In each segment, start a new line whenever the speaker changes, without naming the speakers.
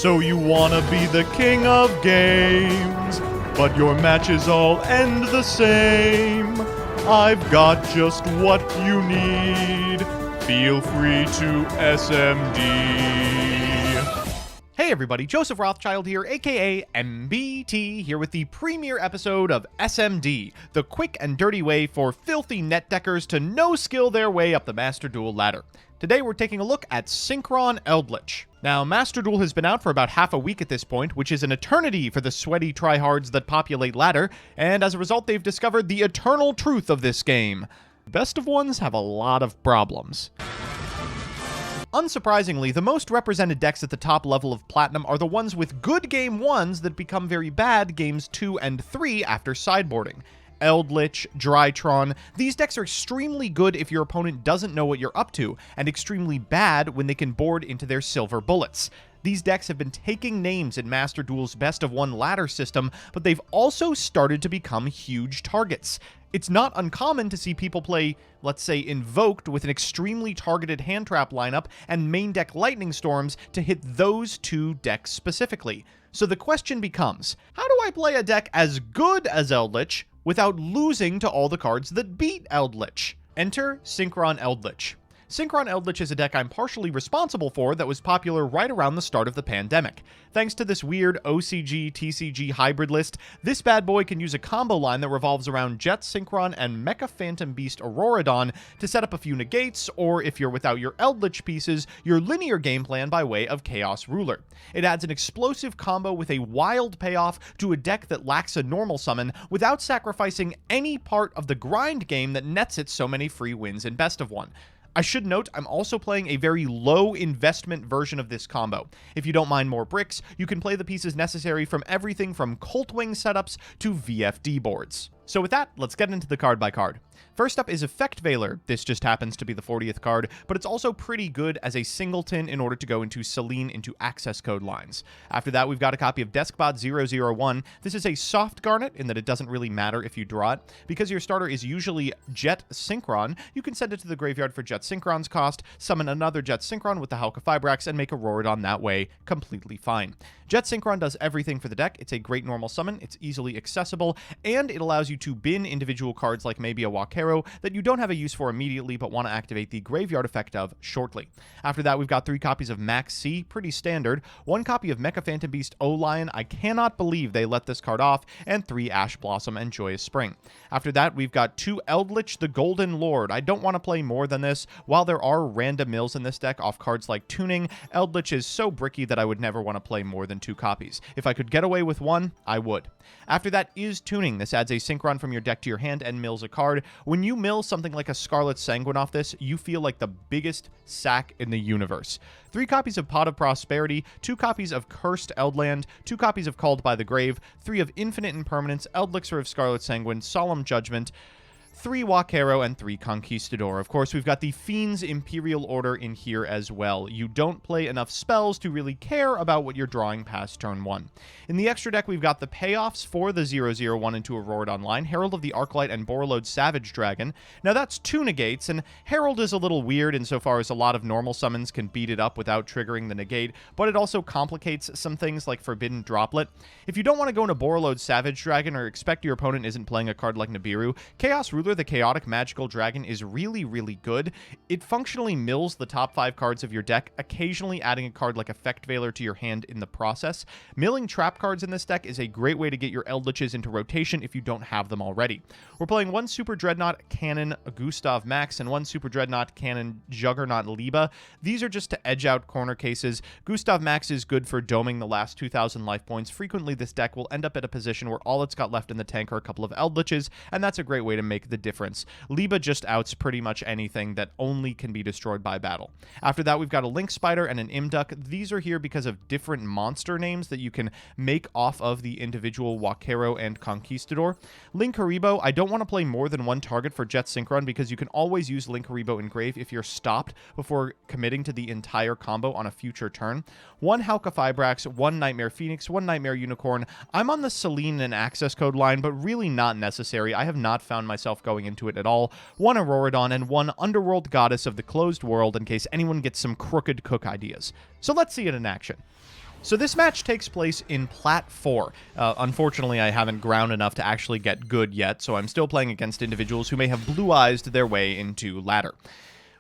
So you wanna be the king of games, but your matches all end the same. I've got just what you need. Feel free to SMD. Hey everybody, Joseph Rothschild here, aka MBT, here with the premiere episode of SMD, the quick and dirty way for filthy netdeckers to no-skill their way up the Master Duel ladder. Today we're taking a look at SYNCHRON ELDLICH. Now, Master Duel has been out for about half a week at this point, which is an eternity for the sweaty tryhards that populate ladder, and as a result they've discovered the eternal truth of this game. Best of ones have a lot of problems. Unsurprisingly, the most represented decks at the top level of Platinum are the ones with good game 1s that become very bad games 2 and 3 after sideboarding. Eldlich, Drytron, these decks are extremely good if your opponent doesn't know what you're up to, and extremely bad when they can board into their silver bullets. These decks have been taking names in Master Duel's best of one ladder system, but they've also started to become huge targets. It's not uncommon to see people play, let's say, Invoked with an extremely targeted hand trap lineup and main deck Lightning Storms to hit those two decks specifically. So the question becomes, how do I play a deck as good as Eldlich without losing to all the cards that beat Eldlich? Enter SYNCHRON ELDLICH. SYNCHRON ELDLICH is a deck I'm partially responsible for that was popular right around the start of the pandemic. Thanks to this weird OCG-TCG hybrid list, this bad boy can use a combo line that revolves around Jet Synchron and Mecha Phantom Beast Auroradon to set up a few negates, or if you're without your Eldlich pieces, your linear game plan by way of Chaos Ruler. It adds an explosive combo with a wild payoff to a deck that lacks a normal summon without sacrificing any part of the grind game that nets it so many free wins in Best of One. I should note, I'm also playing a very low investment version of this combo. If you don't mind more bricks, you can play the pieces necessary from everything from Coltwing setups to VFD boards. So with that, let's get into the card by card. First up is Effect Veiler. This just happens to be the 40th card, but it's also pretty good as a singleton in order to go into Selene into access code lines. After that, we've got a copy of Deskbot 001. This is a soft garnet in that it doesn't really matter if you draw it. Because your starter is usually Jet Synchron, you can send it to the graveyard for Jet Synchron's cost, summon another Jet Synchron with the Halqifibrax, and make a Auroradon that way completely fine. Jet Synchron does everything for the deck. It's a great normal summon, it's easily accessible, and it allows you to bin individual cards like maybe a Wakero that you don't have a use for immediately but want to activate the graveyard effect of shortly. After that, we've got 3 copies of Max C, pretty standard, 1 copy of Mecha Phantom Beast O-Lion, I cannot believe they let this card off, and 3 Ash Blossom and Joyous Spring. After that, we've got 2 Eldlich the Golden Lord. I don't want to play more than this. While there are random mills in this deck off cards like Tuning, Eldlich is so bricky that I would never want to play more than 2 copies. If I could get away with 1, I would. After that is Tuning. This adds a Synchron from your deck to your hand and mills a card. When you mill something like a Scarlet Sanguine off this, you feel like the biggest sack in the universe. 3 copies of Pot of Prosperity, 2 copies of Cursed Eldland, 2 copies of Called by the Grave, 3 of Infinite Impermanence, Eldlixir of Scarlet Sanguine, Solemn Judgment, 3 Wakero, and 3 Conquistador. Of course, we've got the Fiend's Imperial Order in here as well. You don't play enough spells to really care about what you're drawing past turn 1. In the extra deck, we've got the payoffs for the 001 into Auroradon line, Herald of the Arclight and Borreload Savage Dragon. Now that's 2 negates, and Herald is a little weird insofar as a lot of normal summons can beat it up without triggering the negate, but it also complicates some things like Forbidden Droplet. If you don't want to go into Borreload Savage Dragon or expect your opponent isn't playing a card like Nibiru, Chaos Ruler the Chaotic Magical Dragon is really, really good. It functionally mills the top 5 cards of your deck, occasionally adding a card like Effect Veiler to your hand in the process. Milling trap cards in this deck is a great way to get your Eldliches into rotation if you don't have them already. We're playing 1 Super Dreadnought Cannon Gustav Max and 1 Super Dreadnought Cannon Juggernaut Liba. These are just to edge out corner cases. Gustav Max is good for doming the last 2,000 life points. Frequently, this deck will end up at a position where all it's got left in the tank are a couple of Eldliches, and that's a great way to make the difference. Liba just outs pretty much anything that only can be destroyed by battle. After that, we've got a Link Spider and an Imduck. These are here because of different monster names that you can make off of the individual Wakero and Conquistador. Link Haribo, I don't want to play more than 1 target for Jet Synchron because you can always use Link Haribo in grave if you're stopped before committing to the entire combo on a future turn. 1 Halqifibrax, 1 Nightmare Phoenix, 1 Nightmare Unicorn. I'm on the Selene and access code line, but really not necessary. I have not found myself going into it at all. 1 Auroradon and 1 Underworld Goddess of the Closed World in case anyone gets some crooked cook ideas. So let's see it in action. So this match takes place in Plat 4. Unfortunately, I haven't ground enough to actually get good yet, so I'm still playing against individuals who may have blue-eyed their way into ladder.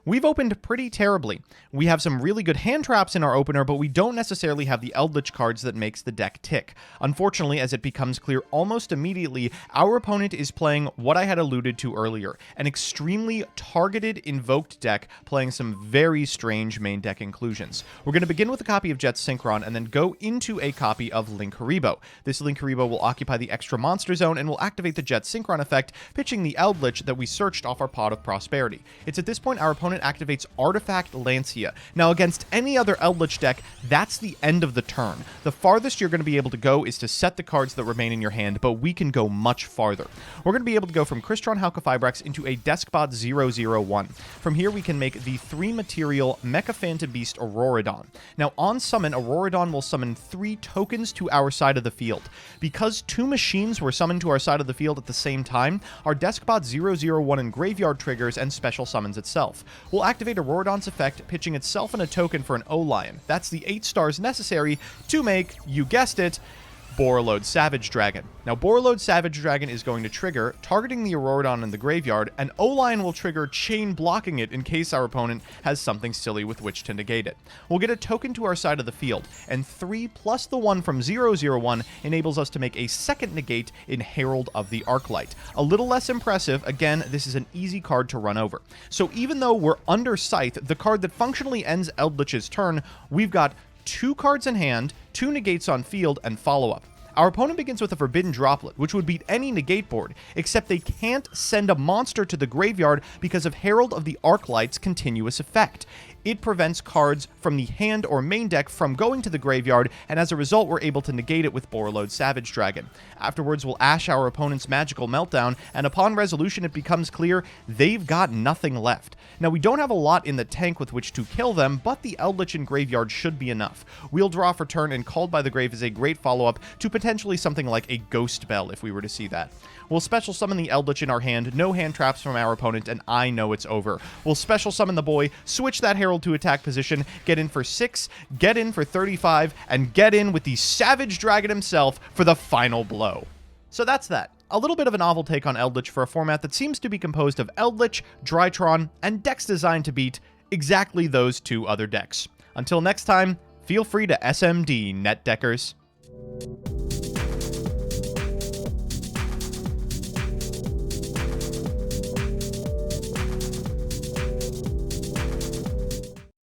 We've opened pretty terribly. We have some really good hand traps in our opener, but we don't necessarily have the Eldritch cards that makes the deck tick. Unfortunately, as it becomes clear almost immediately, our opponent is playing what I had alluded to earlier, an extremely targeted invoked deck playing some very strange main deck inclusions. We're going to begin with a copy of Jet Synchron and then go into a copy of Linkuriboh. This Linkuriboh will occupy the extra monster zone and will activate the Jet Synchron effect, pitching the Eldritch that we searched off our Pot of Prosperity. It's at this point our opponent activates Artifact Lancia. Now, against any other Eldritch deck, that's the end of the turn. The farthest you're going to be able to go is to set the cards that remain in your hand, but we can go much farther. We're going to be able to go from Crystron Halqifibrax into a Deskbot 001. From here, we can make the 3-material Mecha Phantom Beast Auroradon. Now, on summon, Auroradon will summon 3 tokens to our side of the field. Because 2 machines were summoned to our side of the field at the same time, our Deskbot 001 in Graveyard triggers and special summons itself. We'll activate Auroradon's effect, pitching itself and a token for an O-Lion. That's the 8 stars necessary to make, you guessed it, Borreload Savage Dragon. Now, Borreload Savage Dragon is going to trigger, targeting the Auroradon in the graveyard, and O-Lion will trigger chain blocking it in case our opponent has something silly with which to negate it. We'll get a token to our side of the field, and 3 plus the 1 from 001 enables us to make a second negate in Herald of the Arclight. A little less impressive, again, this is an easy card to run over. So even though we're under Scythe, the card that functionally ends Eldritch's turn, we've got 2 cards in hand, 2 negates on field, and follow-up. Our opponent begins with a Forbidden Droplet, which would beat any negate board, except they can't send a monster to the graveyard because of Herald of the Arclight's continuous effect. It prevents cards from the hand or main deck from going to the graveyard, and as a result, we're able to negate it with Borreload Savage Dragon. Afterwards, we'll Ash our opponent's Magical Meltdown, and upon resolution, it becomes clear they've got nothing left. Now, we don't have a lot in the tank with which to kill them, but the Eldritch in graveyard should be enough. We'll draw for turn, and Called by the Grave is a great follow-up to potentially something like a Ghost Bell if we were to see that. We'll special summon the Eldritch in our hand, no hand traps from our opponent, and I know it's over. We'll special summon the boy, switch that Herald to attack position, get in for 6, get in for 35, and get in with the Savage Dragon himself for the final blow. So that's that. A little bit of a novel take on Eldritch for a format that seems to be composed of Eldritch, Drytron, and decks designed to beat exactly those 2 other decks. Until next time, feel free to SMD, NetDeckers.